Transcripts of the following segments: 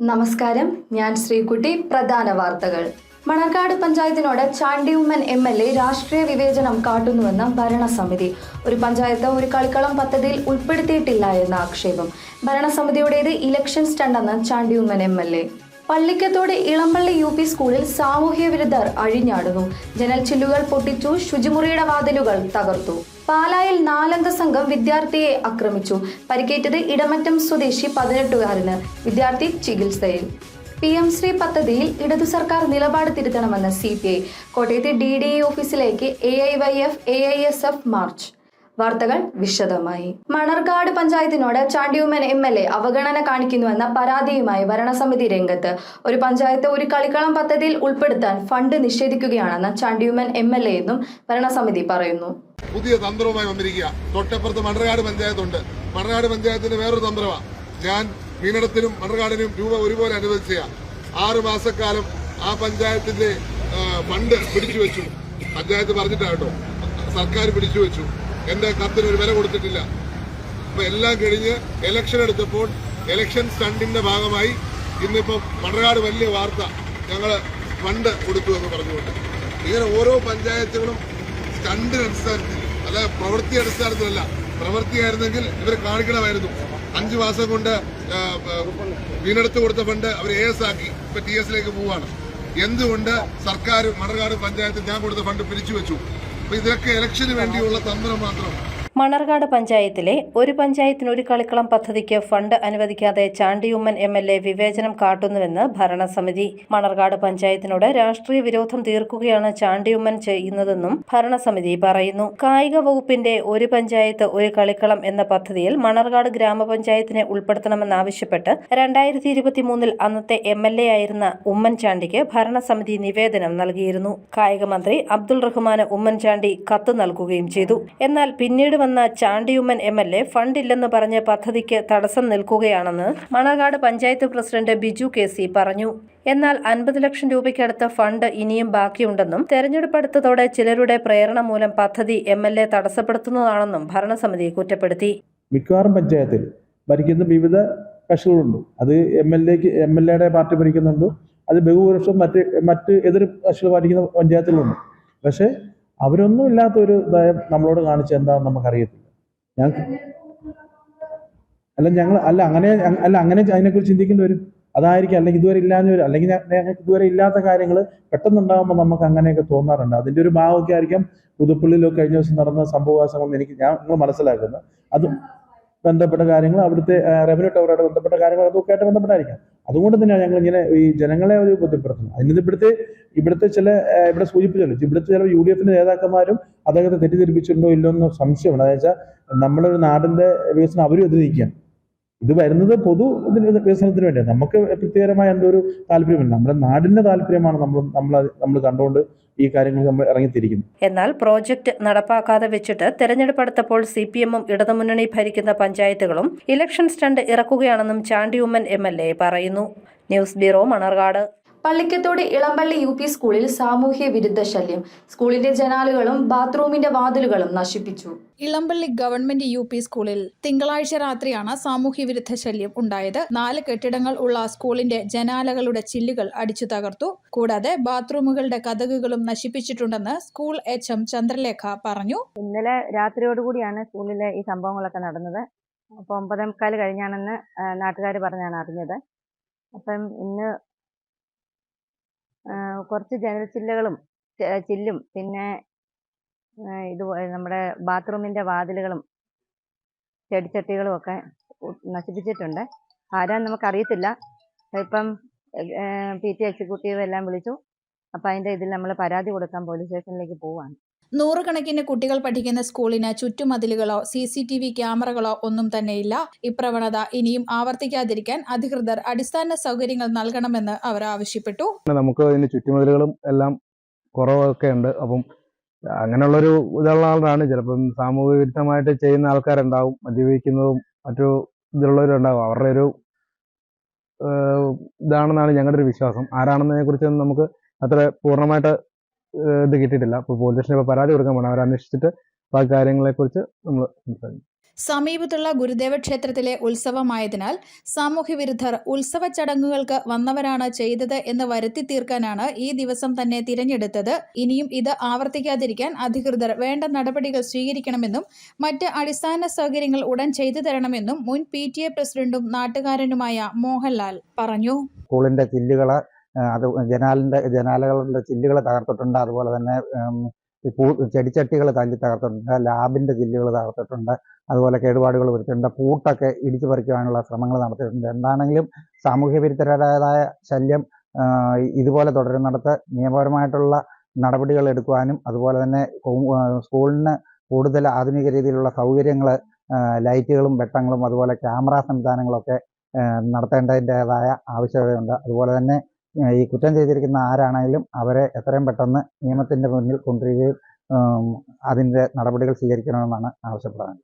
നമസ്കാരം, ഞാൻ ശ്രീകുട്ടി. പ്രധാന വാർത്തകൾ. മണർകാട് പഞ്ചായത്തിനോട് ചാണ്ടി ഉമ്മൻ MLA രാഷ്ട്രീയ വിവേചനം കാട്ടുന്നുവെന്ന് ഭരണസമിതി. ഒരു പഞ്ചായത്ത് ഒരു കളിക്കളം പദ്ധതിയിൽ ഉൾപ്പെടുത്തിയിട്ടില്ല എന്ന ആക്ഷേപം. ഭരണസമിതിയുടേത് ഇലക്ഷൻ സ്റ്റണ്ടെന്ന് ചാണ്ടി ഉമ്മൻ MLA. പള്ളിക്കത്തോട് ഇളമ്പള്ളി UP സ്കൂളിൽ സാമൂഹ്യ വിരുദ്ധർ അഴിഞ്ഞാടുന്നു. ജനൽ ചില്ലുകൾ പൊട്ടിച്ചു, ശുചിമുറിയുടെ വാതിലുകൾ തകർത്തു. പാലായിൽ 4 സംഘം വിദ്യാർത്ഥിയെ ആക്രമിച്ചു. പരിക്കേറ്റത് ഇടമറ്റം സ്വദേശി 18കാരന്. വിദ്യാർത്ഥി ചികിത്സയിൽ. PM ശ്രീ പദ്ധതിയിൽ ഇടതു സർക്കാർ നിലപാട് തിരുത്തണമെന്ന് CPI. കോട്ടയത്തെ DDE ഓഫീസിലേക്ക് AIYF AISF മാർച്ച്. വാർത്തകൾ വിശദമായി. മണർകാട് പഞ്ചായത്തിനോട് ചാണ്ടി ഉമ്മൻ MLA അവഗണന കാണിക്കുന്നുവെന്ന പരാതിയുമായി ഭരണസമിതി രംഗത്ത്. ഒരു പഞ്ചായത്ത് ഒരു കളിക്കളം പദ്ധതിയിൽ ഉൾപ്പെടുത്താൻ ഫണ്ട് നിഷേധിക്കുകയാണെന്ന് ചാണ്ടി ഉമ്മൻ MLA എന്നും ഭരണസമിതി പറയുന്നു. പുതിയ തന്ത്രവുമായി വന്നിരിക്കുക. തൊട്ടപ്പുറത്ത് മണർകാട് പഞ്ചായത്തുണ്ട്. മണർകാട് പഞ്ചായത്തിന്റെ വേറൊരു തന്ത്രമാണ്. ഞാൻ മീനടത്തിനും മണർകാടിനും രൂപ ഒരുപോലെ അനുവദിച്ച 6 മാസക്കാലം ആ പഞ്ചായത്തിന്റെ ഫണ്ട് പിടിച്ചു വെച്ചു. പഞ്ചായത്ത് പറഞ്ഞിട്ടാട്ടോ, സർക്കാർ പിടിച്ചു വെച്ചു. എന്റെ കത്തിന് ഒരു വില കൊടുത്തിട്ടില്ല. അപ്പൊ എല്ലാം കഴിഞ്ഞ് ഇലക്ഷൻ എടുത്തപ്പോൾ ഇലക്ഷൻ സ്റ്റണ്ടിന്റെ ഭാഗമായി ഇന്നിപ്പം മണർകാട് വലിയ വാർത്ത, ഞങ്ങള് ഫണ്ട് കൊടുത്തു എന്ന് പറഞ്ഞുകൊണ്ട്. ഇങ്ങനെ ഓരോ പഞ്ചായത്തുകളും സ്റ്റണ്ടിന് അടിസ്ഥാനത്തിൽ, അല്ല പ്രവൃത്തി അടിസ്ഥാനത്തിലല്ല. പ്രവൃത്തിയായിരുന്നെങ്കിൽ ഇവർ കാണിക്കണമായിരുന്നു. 5 മാസം കൊണ്ട് വീണെടുത്ത് കൊടുത്ത ഫണ്ട് അവർ AS ആക്കി. ഇപ്പൊ TS പോവാണ്. എന്തുകൊണ്ട് സർക്കാർ മണർകാട് പഞ്ചായത്ത് ഞാൻ കൊടുത്ത ഫണ്ട് പിരിച്ചു വെച്ചു? അപ്പൊ ഇതൊക്കെ ഇലക്ഷന് വേണ്ടിയുള്ള തന്ത്രം മാത്രം. മണർകാട് പഞ്ചായത്തിലെ ഒരു പഞ്ചായത്തിന് ഒരു കളിക്കളം പദ്ധതിക്ക് ഫണ്ട് അനുവദിക്കാതെ ചാണ്ടി ഉമ്മൻ MLA വിവേചനം കാട്ടുന്നുവെന്ന് ഭരണസമിതി. മണർകാട് പഞ്ചായത്തിനോട് രാഷ്ട്രീയ വിരോധം തീർക്കുകയാണ് ചാണ്ടി ഉമ്മൻ ചെയ്യുന്നതെന്നും ഭരണസമിതി പറയുന്നു. കായിക വകുപ്പിന്റെ ഒരു പഞ്ചായത്ത് ഒരു കളിക്കളം എന്ന പദ്ധതിയിൽ മണർകാട് ഗ്രാമപഞ്ചായത്തിനെ ഉൾപ്പെടുത്തണമെന്നാവശ്യപ്പെട്ട് 2023 അന്നത്തെ MLA ആയിരുന്ന ഉമ്മൻചാണ്ടിക്ക് ഭരണസമിതി നിവേദനം നൽകിയിരുന്നു. കായിക മന്ത്രി അബ്ദുൾ റഹ്മാന് ഉമ്മൻചാണ്ടി കത്ത് നൽകുകയും ചെയ്തു. എന്നാൽ പിന്നീട് വന്ന ചാണ്ടി ഉമ്മൻ MLA ഫണ്ടില്ലെന്ന് പറഞ്ഞ് പദ്ധതിക്ക് തടസ്സം നിൽക്കുകയാണെന്ന് മണർകാട് പഞ്ചായത്ത് പ്രസിഡന്റ് ബിജു KC പറഞ്ഞു. എന്നാൽ 50 ലക്ഷം രൂപയ്ക്കടുത്ത ഫണ്ട് ഇനിയും ബാക്കിയുണ്ടെന്നും തെരഞ്ഞെടുപ്പ് അടുത്തതോടെ ചിലരുടെ പ്രേരണ മൂലം പദ്ധതി MLA തടസ്സപ്പെടുത്തുന്നതാണെന്നും ഭരണസമിതി കുറ്റപ്പെടുത്തി. മിക്കവാറും പഞ്ചായത്തിൽ ഭരിക്കുന്ന വിവിധ കക്ഷികളുണ്ട്. അത് MLA പാർട്ടി ഭരിക്കുന്നുണ്ട്. അത് ബഹുഭൂരിപക്ഷം മറ്റ് എതിർ കക്ഷികൾ ഭരിക്കുന്ന പഞ്ചായത്തുകളുണ്ട്. പക്ഷേ അവരൊന്നും ഇല്ലാത്തൊരു നയം നമ്മളോട് കാണിച്ച എന്താണെന്ന് നമുക്കറിയത്തില്ല. അങ്ങനെ അതിനെക്കുറിച്ച് ചിന്തിക്കേണ്ടി വരും. അതായിരിക്കും, അല്ലെങ്കിൽ ഇതുവരെ ഇല്ലാന്ന് വരും, അല്ലെങ്കിൽ ഞങ്ങൾക്ക് ഇതുവരെ ഇല്ലാത്ത കാര്യങ്ങൾ പെട്ടെന്നുണ്ടാകുമ്പോൾ നമുക്ക് അങ്ങനെയൊക്കെ തോന്നാറുണ്ട്. അതിൻ്റെ ഒരു ഭാഗമൊക്കെ ആയിരിക്കാം പുതുപ്പള്ളിയിലൊക്കെ കഴിഞ്ഞ ദിവസം നടന്ന സംഭവവാസങ്ങൾ. നിങ്ങൾ മനസ്സിലാക്കുന്നത് അത് ബന്ധപ്പെട്ട കാര്യങ്ങൾ, അവിടുത്തെ റവന്യൂ ടവറുമായിട്ട് ബന്ധപ്പെട്ട കാര്യങ്ങൾ, അതൊക്കെ ആയിട്ട് ബന്ധപ്പെട്ടായിരിക്കാം. അതുകൊണ്ട് തന്നെയാണ് ഞങ്ങൾ ഇങ്ങനെ ഈ ജനങ്ങളെ ഒരു ബുദ്ധിപ്പെടുത്തുന്നത്. അതിന് ഇവിടുത്തെ ഇവിടെ സൂചിപ്പിച്ചല്ലോ, ഇവിടുത്തെ ചില UDF നേതാക്കന്മാരും അദ്ദേഹത്തെ തെറ്റിദ്ധരിപ്പിച്ചിട്ടുണ്ടോ ഇല്ലോ എന്ന് സംശയമുണ്ട്. അതായത് വെച്ചാൽ നമ്മളൊരു നാടിന്റെ വികസനം അവരും എതിരിക്കുകയാണ്. ഇത് വരുന്നത് വികസനത്തിന് വേണ്ടിയാണ്. നമുക്ക് പ്രത്യേകമായ എന്തോ ഒരു താല്പര്യമില്ല. നമ്മുടെ നാടിന്റെ താല്പര്യമാണ് നമ്മൾ കണ്ടുകൊണ്ട് ഈ കാര്യങ്ങൾ നമ്മൾ ഇറങ്ങിത്തിരിക്കുന്നു. എന്നാൽ പ്രോജക്റ്റ് നടപ്പാക്കാതെ വെച്ചിട്ട് തെരഞ്ഞെടുപ്പ് അടുത്തപ്പോൾ CPM-ഉം ഇടതുമുന്നണി ഭരിക്കുന്ന പഞ്ചായത്തുകളും ഇലക്ഷൻ സ്റ്റണ്ട് ഇറക്കുകയാണെന്നും ചാണ്ടി ഉമ്മൻ MLA പറയുന്നു. News bureau, Manarcad. Pallikkathodu Elampally UP സ്കൂളിൽ സാമൂഹ്യ വിരുദ്ധ ശല്യം. സ്കൂളിന്റെ ജനാലുകളും ബാത്റൂമിന്റെ വാതിലുകളും നശിപ്പിച്ചു. ഇളമ്പള്ളി ഗവൺമെന്റ് UP സ്കൂളിൽ തിങ്കളാഴ്ച രാത്രിയാണ് സാമൂഹ്യ വിരുദ്ധ ശല്യം ഉണ്ടായത്. 4 കെട്ടിടങ്ങൾ ഉള്ള സ്കൂളിന്റെ ജനാലകളുടെ ചില്ലുകൾ അടിച്ചു തകർത്തു. കൂടാതെ ബാത്റൂമുകളുടെ കതകുകളും നശിപ്പിച്ചിട്ടുണ്ടെന്ന് സ്കൂൾ HM ചന്ദ്രലേഖ പറഞ്ഞു. ഇന്നലെ രാത്രിയോടുകൂടിയാണ് സ്കൂളിലെ ഈ സംഭവങ്ങളൊക്കെ നടന്നത്. അപ്പോൾ 9:15 കഴിഞ്ഞാണെന്ന് നാട്ടുകാർ പറഞ്ഞാണ് അറിഞ്ഞത്. അപ്പം ഇന്ന് കുറച്ച് ചില്ലും പിന്നെ നമ്മുടെ ബാത്റൂമിന്റെ വാതിലുകളും ചെടിച്ചട്ടികളും ഒക്കെ നശിപ്പിച്ചിട്ടുണ്ട്. ആരാന്ന് നമുക്കറിയത്തില്ല. ഇപ്പം PT എക്സിക്യൂട്ടീവ് എല്ലാം വിളിച്ചു. അപ്പം അതിന്റെ ഇതിൽ നമ്മൾ പരാതി കൊടുക്കാൻ പോലീസ് സ്റ്റേഷനിലേക്ക് പോവാണ്. 100 കണക്കിന് കുട്ടികൾ പഠിക്കുന്ന സ്കൂളിന് ചുറ്റുമതിലുകളോ CCTV ക്യാമറകളോ ഒന്നും തന്നെയില്ല. ഇപ്രവണത ഇനിയും ആവർത്തിക്കാതിരിക്കാൻ അധികൃതർ അടിസ്ഥാന സൗകര്യങ്ങൾ നൽകണമെന്ന് അവർ ആവശ്യപ്പെട്ടു. നമുക്ക് ഇതിന് ചുറ്റുമതിലുകളും എല്ലാം കുറവൊക്കെ ഉണ്ട്. അപ്പം അങ്ങനെയുള്ളൊരു ഇതുള്ള ആളാണ്. ചിലപ്പം സാമൂഹിക വിരുദ്ധമായിട്ട് ചെയ്യുന്ന ആൾക്കാരുണ്ടാവും, മദ്യപിക്കുന്നതും മറ്റു ഇതുള്ളവരുണ്ടാവും. അവരുടെ ഒരു ഇതാണെന്നാണ് ഞങ്ങളുടെ ഒരു വിശ്വാസം. ആരാണെന്നതിനെ കുറിച്ച് നമുക്ക് അത്ര പൂർണ്ണമായിട്ട് ഇത് കിട്ടിയിട്ടില്ല. അപ്പോൾ പോലീസ് സ്റ്റേഷനിൽ പരാതി കൊടുക്കാൻ പോകണം. അവരന്വേഷിച്ചിട്ട് ആ കാര്യങ്ങളെക്കുറിച്ച് നമ്മൾ സംസാരിക്കും. സമീപത്തുള്ള ഗുരുദേവ ക്ഷേത്രത്തിലെ ഉത്സവമായതിനാൽ സാമൂഹ്യവിരുദ്ധർ ഉത്സവ ചടങ്ങുകൾക്ക് വന്നവരാണ് ചെയ്തത് എന്ന് വരുത്തി തീർക്കാനാണ് ഈ ദിവസം തന്നെ തിരഞ്ഞെടുത്തത്. ഇനിയും ഇത് ആവർത്തിക്കാതിരിക്കാൻ അധികൃതർ വേണ്ട നടപടികൾ സ്വീകരിക്കണമെന്നും മറ്റ് അടിസ്ഥാന സൗകര്യങ്ങൾ ഉടൻ ചെയ്തു തരണമെന്നും മുൻ PTA പ്രസിഡന്റും നാട്ടുകാരനുമായ മോഹൻലാൽ പറഞ്ഞു. സ്കൂളിന്റെ ചില്ലുകള് അത് ജനാലകളുടെ ചില്ലുകൾ തകർത്തിട്ടുണ്ട്. അതുപോലെ തന്നെ ചെടിച്ചട്ടികൾ തല്ലി തകർത്തിട്ടുണ്ട്. ലാബിന്റെ ചില്ലുകൾ തകർത്തിട്ടുണ്ട്. അതുപോലെ കേടുപാടുകൾ വരുത്തിയിട്ടുണ്ട്. പൂട്ടൊക്കെ ഇടിച്ചു പറിക്കുവാനുള്ള ശ്രമങ്ങൾ നടത്തിയിട്ടുണ്ട്. എന്താണെങ്കിലും സാമൂഹ്യ വിരുദ്ധരുടേതായ ശല്യം ഇതുപോലെ തുടരുന്നിടത്ത് നിയമപരമായിട്ടുള്ള നടപടികൾ എടുക്കുവാനും അതുപോലെ തന്നെ സ്കൂളിന് കൂടുതൽ ആധുനിക രീതിയിലുള്ള സൗകര്യങ്ങൾ, ലൈറ്റുകളും വെട്ടങ്ങളും അതുപോലെ ക്യാമറ സംവിധാനങ്ങളൊക്കെ നടത്തേണ്ടതിൻ്റെതായ ആവശ്യകതയുണ്ട്. അതുപോലെ തന്നെ ഈ കുറ്റം ചെയ്തിരിക്കുന്ന ആരാണെങ്കിലും അവരെ എത്രയും പെട്ടെന്ന് നിയമത്തിന്റെ മുന്നിൽ കൊണ്ടുവരികയും അതിന്റെ നടപടികൾ സ്വീകരിക്കണമെന്നാണ് ആവശ്യപ്പെടുന്നത്.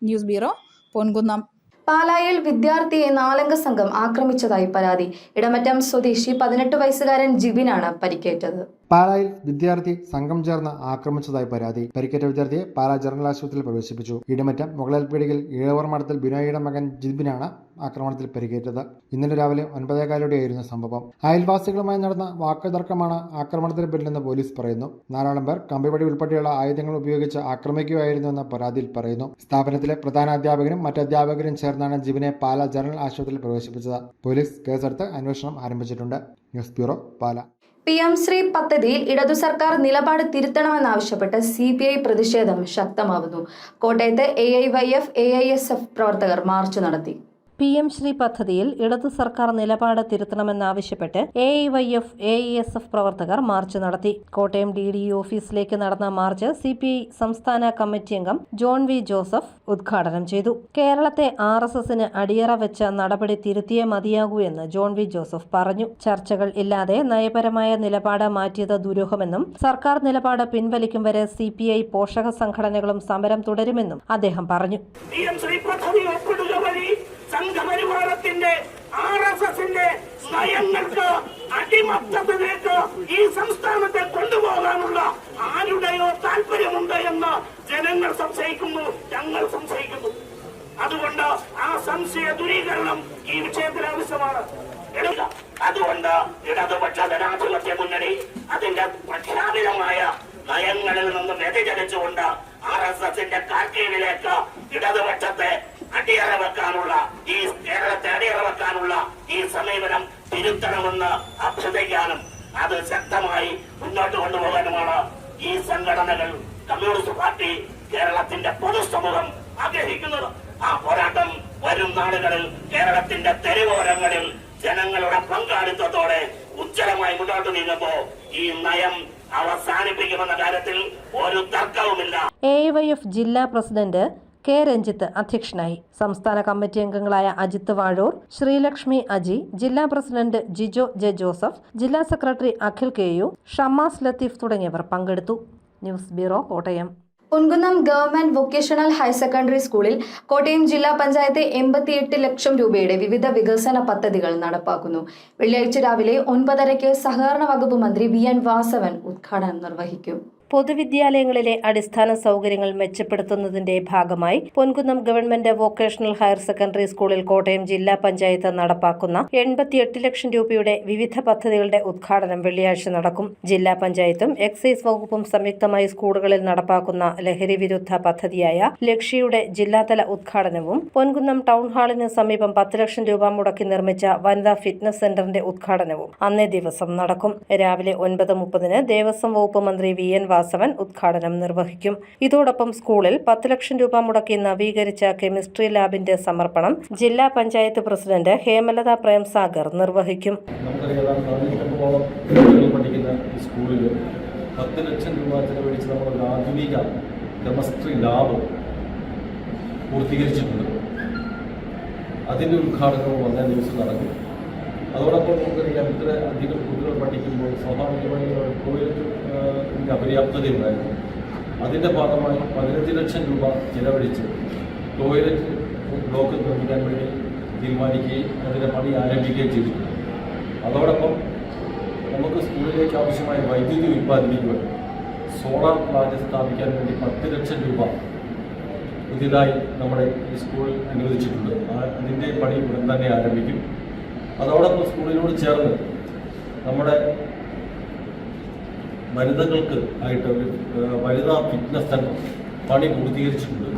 News bureau, Ponkunnam. പാലായിൽ വിദ്യാർത്ഥിയെ 4 അംഗ സംഘം ആക്രമിച്ചതായി പരാതി. ഇടമറ്റം സ്വദേശി 18 വയസ്സുകാരൻ ജിബിനാണ് പരിക്കേറ്റത്. പാലായിൽ വിദ്യാർത്ഥി സംഘം ചേർന്ന് ആക്രമിച്ചതായി പരാതി. പരിക്കേറ്റ വിദ്യാർത്ഥിയെ പാലാ ജനറൽ ആശുപത്രിയിൽ പ്രവേശിപ്പിച്ചു. ഇടമറ്റം മുകളൽപീടികയിൽ ഇഴവർമഠത്തിൽ ബിനോയിയുടെ മകൻ ജിബിനാണ് ആക്രമണത്തിൽ പരിക്കേറ്റത്. ഇന്നലെ രാവിലെ 9:15 സംഭവം. അയൽവാസികളുമായി നടന്ന വാക്കുതർക്കമാണ് ആക്രമണത്തിന് പിന്നിലെന്ന് പോലീസ് പറയുന്നു. 4 പേർ കമ്പിവടി ഉൾപ്പെടെയുള്ള ആയുധങ്ങൾ ഉപയോഗിച്ച് ആക്രമിക്കുകയായിരുന്നുവെന്ന് പരാതിയിൽ പറയുന്നു. സ്ഥാപനത്തിലെ പ്രധാന അധ്യാപകരും മറ്റ് അധ്യാപകരും ചേർന്നാണ് ജിബിനെ പാലാ ജനറൽ ആശുപത്രിയിൽ പ്രവേശിപ്പിച്ചത്. പോലീസ് കേസെടുത്ത് അന്വേഷണം ആരംഭിച്ചിട്ടുണ്ട്. News bureau, Pala. PM Shri പദ്ധതിയിൽ ഇടതു സർക്കാർ നിലപാട് തിരുത്തണമെന്നാവശ്യപ്പെട്ട് CPI പ്രതിഷേധം ശക്തമാവുന്നു. കോട്ടയത്ത് AIYF AISF പ്രവർത്തകർ മാർച്ച് നടത്തി. PM ശ്രീ പദ്ധതിയിൽ ഇടതു സർക്കാർ നിലപാട് തിരുത്തണമെന്നാവശ്യപ്പെട്ട് AIYF AISF പ്രവർത്തകർ മാർച്ച് നടത്തി. കോട്ടയം DDE ഓഫീസിലേക്ക് നടന്ന മാർച്ച് CPI സംസ്ഥാന കമ്മിറ്റി അംഗം ജോൺ വി ജോസഫ് ഉദ്ഘാടനം ചെയ്തു. കേരളത്തെ RSSന് അടിയറ വെച്ച നടപടി തിരുത്തിയേ മതിയാകൂ എന്ന് ജോൺ വി ജോസഫ് പറഞ്ഞു. ചർച്ചകൾ ഇല്ലാതെ നയപരമായ നിലപാട് മാറ്റിയത് ദുരൂഹമെന്നും സർക്കാർ നിലപാട് പിൻവലിക്കും വരെ CPI പോഷക സംഘടനകളും സമരം തുടരുമെന്നും അദ്ദേഹം പറഞ്ഞു. സംഘപരിവാരത്തിന്റെ RSSന്റെ നയങ്ങൾക്ക് അടിമത്തത്തിലേക്ക് ഈ സംസ്ഥാനത്തെ കൊണ്ടുപോകാനുള്ള ആരുടെയോ താല്പര്യമുണ്ട് എന്ന് ജനങ്ങൾ സംശയിക്കുന്നു, ഞങ്ങൾ സംശയിക്കുന്നു. അതുകൊണ്ട് ആ സംശയ ദൂരീകരണം ഈ വിഷയത്തിൽ ആവശ്യമാണ്. അതുകൊണ്ട് ഇടതുപക്ഷ ജനാധിപത്യ മുന്നണി അതിന്റെ പ്രഖ്യാപിതമായ നയങ്ങളിൽ നിന്ന് വ്യതിചലിച്ചുകൊണ്ട് RSSന്റെ കാൽക്കീഴിലേക്ക് ഇടതുപക്ഷത്തെ അടിയറ വെക്കാനുള്ള കേരളത്തെ അടിയറ വെക്കാനുള്ള ഈ സമീപനം തിരുത്തണമെന്ന് അഭ്യർത്ഥിക്കാനും അത് ശക്തമായി മുന്നോട്ട് കൊണ്ടുപോകാനുമാണ് ഈ സംഘടനകൾ, കമ്മ്യൂണിസ്റ്റ് പാർട്ടി, കേരളത്തിന്റെ പൊതുസമൂഹം ആഗ്രഹിക്കുന്നത്. ആ പോരാട്ടം വരും നാളുകളിൽ കേരളത്തിന്റെ തെരുവോരങ്ങളിൽ ജനങ്ങളുടെ പങ്കാളിത്തത്തോടെ ഉജ്ജ്വലമായി മുന്നോട്ട് നീങ്ങുമ്പോ ഈ നയം അവസാനിപ്പിക്കുമെന്ന കാര്യത്തിൽ ഒരു തർക്കവുമില്ല. AIYF ജില്ലാ പ്രസിഡന്റ് K. രഞ്ജിത്ത് അധ്യക്ഷനായി. സംസ്ഥാന കമ്മിറ്റി അംഗങ്ങളായ അജിത്ത് വാഴൂർ, ശ്രീലക്ഷ്മി അജി, ജില്ലാ പ്രസിഡന്റ് ജിജോ ജെ ജോസഫ്, ജില്ലാ സെക്രട്ടറി അഖിൽ KU, ഷമ്മാസ് ലത്തീഫ് തുടങ്ങിയവർ പങ്കെടുത്തു. News bureau, Kottayam. Ponkunnam government vocational higher secondary സ്കൂളിൽ കോട്ടയം ജില്ലാ പഞ്ചായത്ത് 88 ലക്ഷം രൂപയുടെ വിവിധ വികസന പദ്ധതികൾ നടപ്പാക്കുന്നു. വെള്ളിയാഴ്ച രാവിലെ 9:30 സഹകരണ വകുപ്പ് മന്ത്രി VN വാസവൻ ഉദ്ഘാടനം നിർവഹിക്കും. പൊതുവിദ്യാലയങ്ങളിലെ അടിസ്ഥാന സൗകര്യങ്ങൾ മെച്ചപ്പെടുത്തുന്നതിന്റെ ഭാഗമായി Ponkunnam government vocational higher secondary സ്കൂളിൽ കോട്ടയം ജില്ലാ പഞ്ചായത്ത് നടപ്പാക്കുന്ന 88 ലക്ഷം രൂപയുടെ വിവിധ പദ്ധതികളുടെ ഉദ്ഘാടനം വെള്ളിയാഴ്ച നടക്കും. ജില്ലാ പഞ്ചായത്തും എക്സൈസ് വകുപ്പും സംയുക്തമായി സ്കൂളുകളിൽ നടപ്പാക്കുന്ന ലഹരി വിരുദ്ധ പദ്ധതിയായ ലക്ഷ്യയുടെ ജില്ലാതല ഉദ്ഘാടനവും പൊൻകുന്നം ടൗൺ ഹാളിന് സമീപം 10 ലക്ഷം രൂപ മുടക്കി നിർമ്മിച്ച വനിതാ ഫിറ്റ്നസ് സെന്ററിന്റെ ഉദ്ഘാടനവും അന്നേ ദിവസം നടക്കും. രാവിലെ 9:30 ദേവസ്വം വകുപ്പ് മന്ത്രി VN വാസവൻ ഉദ്ഘാടനം നിർവഹിക്കും. ഇതോടൊപ്പം സ്കൂളിൽ 10 ലക്ഷം രൂപ മുടക്കി നവീകരിച്ച കെമിസ്ട്രി ലാബിന്റെ സമർപ്പണം ജില്ലാ പഞ്ചായത്ത് പ്രസിഡന്റ് ഹേമലത പ്രേംസാഗർ നിർവഹിക്കും. പഠിക്കുന്ന സ്കൂളിൽ 10 ലക്ഷം രൂപ ചെലവഴിച്ച് നമ്മൾ ആധുനിക കെമിസ്ട്രി ലാബ് പൂർത്തീകരിച്ചിട്ടുണ്ട്. അതിന്റെ ഉദ്ഘാടനവും അന്നേ ദിവസം നടക്കും. അതോടൊപ്പം നമുക്കറിയാം, ഇത്ര അധികം കുട്ടികൾ പഠിക്കുമ്പോൾ സ്വാഭാവികമായി ടോയ്ലറ്റിന്റെ അപര്യാപ്തതയുണ്ടായിരുന്നു. അതിൻ്റെ ഭാഗമായി 15 ലക്ഷം രൂപ ചിലവഴിച്ച് ടോയ്ലറ്റ് ബ്ലോക്ക് നിർമ്മിക്കാൻ വേണ്ടി തീരുമാനിക്കുകയും അതിൻ്റെ പണി ആരംഭിക്കുകയും ചെയ്തിട്ടുണ്ട്. അതോടൊപ്പം നമുക്ക് സ്കൂളിലേക്ക് ആവശ്യമായ വൈദ്യുതി ഉൽപ്പാദിപ്പിക്കുവാൻ സോളാർ പ്ലാന്റ് സ്ഥാപിക്കാൻ വേണ്ടി 10 ലക്ഷം രൂപ പുതിയതായി നമ്മുടെ ഈ സ്കൂളിൽ അനുവദിച്ചിട്ടുണ്ട്. അതിൻ്റെ പണി ഉടൻ തന്നെ ആരംഭിക്കും. അതോടൊപ്പം സ്കൂളിനോട് ചേർന്ന് നമ്മുടെ വനിതകൾക്ക് ആയിട്ട് ഒരു വനിതാ ഫിറ്റ്നസ് സെൻ്റർ പണി പൂർത്തീകരിച്ചിട്ടുണ്ട്.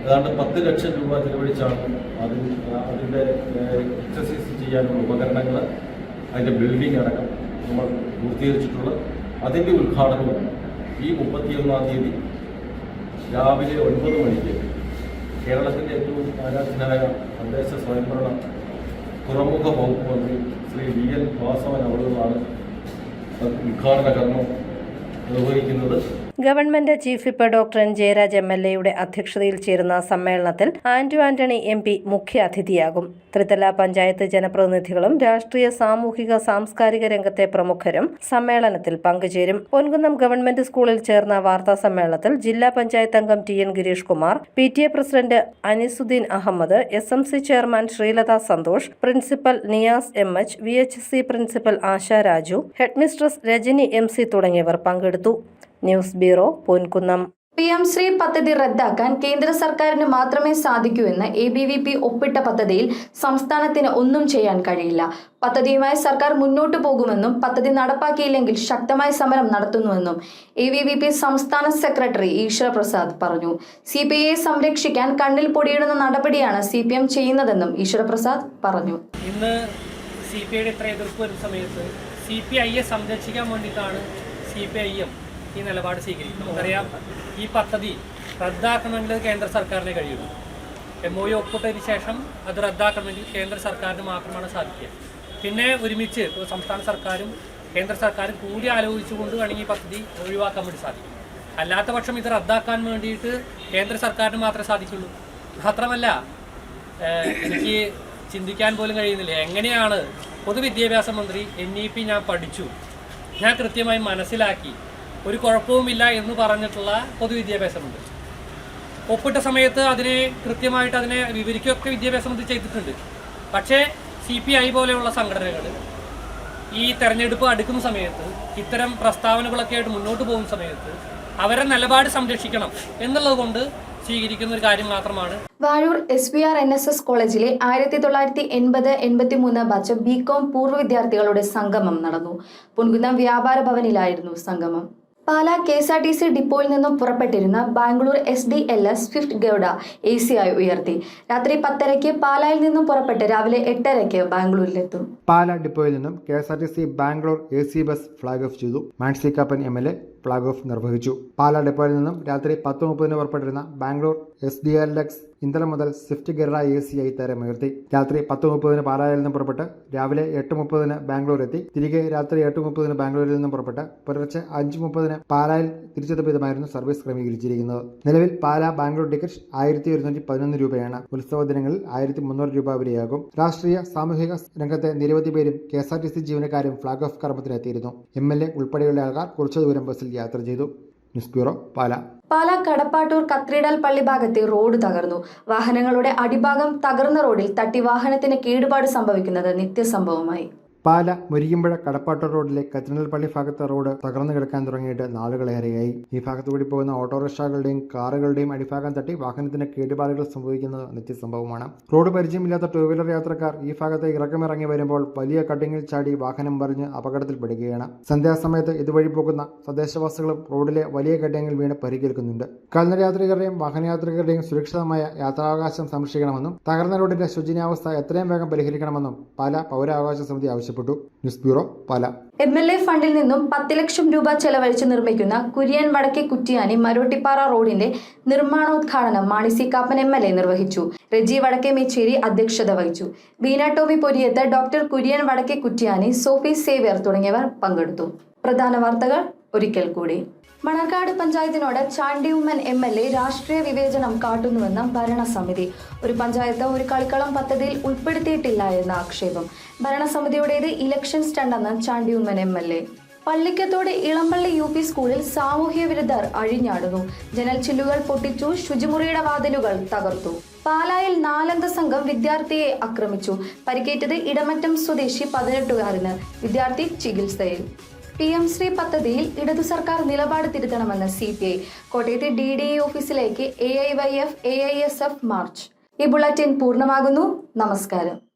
ഏതാണ്ട് 10 ലക്ഷം രൂപ ചെലവഴിച്ചാണ് അതിൻ്റെ എക്സസൈസ് ചെയ്യാനുള്ള ഉപകരണങ്ങൾ, അതിൻ്റെ ബിൽഡിംഗ് അടക്കം നമ്മൾ പൂർത്തീകരിച്ചിട്ടുള്ളത്. അതിൻ്റെ ഉദ്ഘാടനവും ഈ 31-ാം തീയതി രാവിലെ 9 മണിക്ക് കേരളത്തിൻ്റെ ഏറ്റവും ആരാധനായ തദ്ദേശ സ്വയംഭരണ തുറമുഖ വകുപ്പ് മന്ത്രി ശ്രീ VN വാസവൻ അവറുകളാണ് ഉദ്ഘാടന കർമ്മം നിർവഹിക്കുന്നത്. Government chief whip doctor N Jayaraj MLA അധ്യക്ഷതയിൽ ചേരുന്ന സമ്മേളനത്തിൽ ആന്റണി MP മുഖ്യാതിഥിയാകും. ത്രിതല പഞ്ചായത്ത് ജനപ്രതിനിധികളും രാഷ്ട്രീയ, സാമൂഹിക, സാംസ്കാരിക രംഗത്തെ പ്രമുഖരും സമ്മേളനത്തിൽ പങ്കുചേരും. പൊൻകുന്നം ഗവൺമെന്റ് സ്കൂളിൽ ചേർന്ന വാർത്താ സമ്മേളനത്തിൽ ജില്ലാ പഞ്ചായത്ത് അംഗം TN Girish Kumar, PTA president Anisuddin Ahammed, SMC chairman Sreelatha Santhosh, principal Niyas MH, VHC principal Asha Raju, headmistress Rajani MC തുടങ്ങിയവർ പങ്കെടുത്തു. News bureau, Ponkunnam. PM Shri പദ്ധതി റദ്ദാക്കാൻ കേന്ദ്ര സർക്കാരിന് മാത്രമേ സാധിക്കൂ എന്ന് ABVP ഒപ്പിട്ട പദ്ധതിയിൽ സംസ്ഥാനത്തിന് ഒന്നും ചെയ്യാൻ കഴിയില്ല. പദ്ധതിയുമായി സർക്കാർ മുന്നോട്ടു പോകുമെന്നും പദ്ധതി നടപ്പാക്കിയില്ലെങ്കിൽ ശക്തമായ സമരം നടത്തുന്നുവെന്നും ABVP സംസ്ഥാന സെക്രട്ടറി ഈശ്വര പ്രസാദ് പറഞ്ഞു. CPIയെ സംരക്ഷിക്കാൻ കണ്ണിൽ പൊടിയിടുന്ന നടപടിയാണ് CPM ചെയ്യുന്നതെന്നും ഈശ്വര പ്രസാദ് പറഞ്ഞു. ഇന്ന് CPIയുടെ ഇത്ര എതിർപ്പ് വരുന്ന സമയത്ത് CPIയെ സംരക്ഷിക്കാൻ വേണ്ടിയിട്ടാണ് CPIM ഈ നിലപാട് സ്വീകരിക്കും. നമുക്കറിയാം, ഈ പദ്ധതി റദ്ദാക്കണമെങ്കിൽ കേന്ദ്ര സർക്കാരിനെ കഴിയുള്ളൂ. MOU ഒപ്പിട്ടതിന് ശേഷം അത് റദ്ദാക്കണമെങ്കിൽ കേന്ദ്ര സർക്കാരിന് മാത്രമാണ് സാധിക്കുക. പിന്നെ ഒരുമിച്ച് സംസ്ഥാന സർക്കാരും കേന്ദ്ര സർക്കാരും കൂടി ആലോചിച്ചുകൊണ്ട് വേണമെങ്കിൽ ഈ പദ്ധതി ഒഴിവാക്കാൻ വേണ്ടി സാധിക്കും. അല്ലാത്ത പക്ഷം ഇത് റദ്ദാക്കാൻ വേണ്ടിയിട്ട് കേന്ദ്ര സർക്കാരിന് മാത്രമേ സാധിക്കുള്ളൂ. മാത്രമല്ല, എനിക്ക് ചിന്തിക്കാൻ പോലും കഴിയുന്നില്ല എങ്ങനെയാണ് പൊതുവിദ്യാഭ്യാസ മന്ത്രി NEP ഞാൻ പഠിച്ചു, ഞാൻ കൃത്യമായി മനസ്സിലാക്കി, ഒരു കുഴപ്പവുമില്ല എന്ന് പറഞ്ഞിട്ടുള്ള പൊതുവിദ്യാഭ്യാസ മന്ത്രി ഒപ്പിട്ട സമയത്ത് അതിനെ കൃത്യമായിട്ട് അതിനെ വിവരിക്കുകയൊക്കെ വിദ്യാഭ്യാസ മന്ത്രി ചെയ്തിട്ടുണ്ട്. പക്ഷേ CPI പോലെയുള്ള സംഘടനകൾ ഈ തെരഞ്ഞെടുപ്പ് അടുക്കുന്ന സമയത്ത് ഇത്തരം പ്രസ്താവനകളൊക്കെ ആയിട്ട് മുന്നോട്ട് പോകുന്ന സമയത്ത് അവരെ നിലപാട് സംരക്ഷിക്കണം എന്നുള്ളത് കൊണ്ട് സ്വീകരിക്കുന്ന ഒരു കാര്യം മാത്രമാണ്. വാഴൂർ SVR NSS കോളേജിലെ 1980-83 ബാച്ച് BCom പൂർവ്വ വിദ്യാർത്ഥികളുടെ സംഗമം നടന്നു. പൊൻകുന്നം വ്യാപാര ഭവനിലായിരുന്നു സംഗമം. പാലാ KSRTC ഡിപ്പോയിൽ നിന്നും പുറപ്പെട്ടിരുന്ന Bangalore SDLS swift Gowda AC ആയി ഉയർത്തി. രാത്രി 10:30 പാലായിൽ നിന്നും പുറപ്പെട്ട് രാവിലെ 8:30 ബാംഗ്ലൂരിലെത്തും. പാലാ ഡിപ്പോയിൽ നിന്നും KSRTC Bangalore AC bus flag off ചെയ്തു. Mani C Kappan MLA flag off നിർവഹിച്ചു. പാലാ ഡിപ്പോയിൽ നിന്നും രാത്രി 10:30 പുറപ്പെട്ടിരുന്ന ബാംഗ്ലൂർ SDLX ഇന്നലെ മുതൽ സ്വിഫ്റ്റ് ഗരുഡ AC ആയി തരമുയർത്തി. രാത്രി 10:30 പാലായിൽ നിന്നും പുറപ്പെട്ട് രാവിലെ 8:30 ബാംഗ്ലൂർ എത്തി. തിരികെ രാത്രി 8:30 ബാംഗ്ലൂരിൽ നിന്നും പുറപ്പെട്ട് പുലർച്ചെ 5:30 പാലായിൽ തിരിച്ചെത്തിയതുമായിരുന്നു സർവീസ് ക്രമീകരിച്ചിരിക്കുന്നത്. നിലവിൽ പാലാ ബാംഗ്ലൂർ ടിക്കറ്റ് 1111 രൂപയാണ്. ഉത്സവ ദിനങ്ങളിൽ 1300 രൂപ വരെയാകും. രാഷ്ട്രീയ, സാമൂഹിക രംഗത്തെ നിരവധി പേരും KSRTC ജീവനക്കാരും ഫ്ളാഗ് ഓഫ് കർമ്മത്തിനെത്തിയിരുന്നു. MLA ഉൾപ്പെടെയുള്ള ആൾക്കാർ കുറച്ചു ദൂരം ബസ്സിൽ യാത്ര ചെയ്തു. News bureau, Pala. Pala Kadappattoor cathedral പള്ളി ഭാഗത്തെ റോഡ് തകർന്നു. വാഹനങ്ങളുടെ അടിഭാഗം തകർന്ന റോഡിൽ തട്ടി വാഹനത്തിന് കേടുപാട് സംഭവിക്കുന്നത് നിത്യസംഭവമായി. പാല മുരിക്കുമ്പുഴ കടപ്പാട്ടൂർ റോഡിലെ കത്തിനൽ പള്ളി ഭാഗത്തെ റോഡ് തകർന്നു കിടക്കാൻ തുടങ്ങിയിട്ട് നാളുകളേറെയായി. ഈ ഭാഗത്തുകൂടി പോകുന്ന ഓട്ടോറിക്ഷകളുടെയും കാറുകളുടെയും അടിഭാഗം തട്ടി വാഹനത്തിന് കേടുപാടുകൾ സംഭവിക്കുന്നത് നിത്യസംഭവമാണ്. റോഡ് പരിചയമില്ലാത്ത 2-വീലർ യാത്രക്കാർ ഈ ഭാഗത്ത് ഇറക്കമിറങ്ങി വരുമ്പോൾ വലിയ കട്ടിങ്ങിൽ ചാടി വാഹനം മറിഞ്ഞ് അപകടത്തിൽപ്പെടുകയാണ്. സന്ധ്യാസമയത്ത് ഇതുവഴി പോകുന്ന തദ്ദേശവാസികളും റോഡിലെ വലിയ കട്ടിങ്ങിൽ വീണ് പരിക്കേൽക്കുന്നുണ്ട്. കാൽനടയാത്രികരുടെയും വാഹനയാത്രികരുടെയും സുരക്ഷിതമായ യാത്രാവകാശം സംരക്ഷിക്കണമെന്നും തകർന്ന റോഡിന്റെ ശോചനീയാവസ്ഥ എത്രയും വേഗം പരിഹരിക്കണമെന്നും പാലാ പൗരാവകാശ സമിതി ആവശ്യപ്പെട്ടു. News bureau, Pala. MLA ഫണ്ടിൽ നിന്നും 10 ലക്ഷം രൂപ ചെലവഴിച്ച് നിർമ്മിക്കുന്ന കുര്യൻ വടക്കേ കുറ്റിയാനി മരോട്ടിപ്പാറ റോഡിന്റെ നിർമ്മാണോദ്ഘാടനം മാണി സി കാപ്പൻ MLA നിർവഹിച്ചു. റെജി വടക്കേ മേച്ചേരി അധ്യക്ഷത വഹിച്ചു. ബീന ടോമി പൊരിയത്ത്, ഡോക്ടർ കുര്യൻ വടക്കേ കുറ്റിയാനി, സോഫി സേവ്യർ തുടങ്ങിയവർ പങ്കെടുത്തു. പ്രധാന വാർത്തകൾ ഒരിക്കൽ കൂടി. മണർകാട് പഞ്ചായത്തിനോട് ചാണ്ടി ഉമ്മൻ MLA രാഷ്ട്രീയ വിവേചനം കാട്ടുന്നുവെന്ന് ഭരണസമിതി. ഒരു പഞ്ചായത്ത് ഒരു കളിക്കളം പദ്ധതിയിൽ ഉൾപ്പെടുത്തിയിട്ടില്ല എന്ന ആക്ഷേപം. ഭരണസമിതിയുടേത് ഇലക്ഷൻ സ്റ്റണ്ടെന്ന് ചാണ്ടി ഉമ്മൻ MLA. പള്ളിക്കത്തോട് ഇളമ്പള്ളി UP സ്കൂളിൽ സാമൂഹ്യ വിരുദ്ധർ അഴിഞ്ഞാടുന്നു. ജനൽ ചില്ലുകൾ പൊട്ടിച്ചു, ശുചിമുറിയുടെ വാതിലുകൾ തകർത്തു. പാലായിൽ 4-അംഗ സംഘം വിദ്യാർത്ഥിയെ ആക്രമിച്ചു. പരിക്കേറ്റത് ഇടമറ്റം സ്വദേശി 18-കാരന്. വിദ്യാർത്ഥി ചികിത്സയിൽ. PM ശ്രീ പദ്ധതിയിൽ ഇടതു സർക്കാർ നിലപാട് തിരുത്തണമെന്ന് CPI. കോട്ടയത്തെ DDE ഓഫീസിലേക്ക് AIYF AISF മാർച്ച്. ഈ ബുള്ളറ്റിൻ പൂർണ്ണമാകുന്നു. നമസ്കാരം.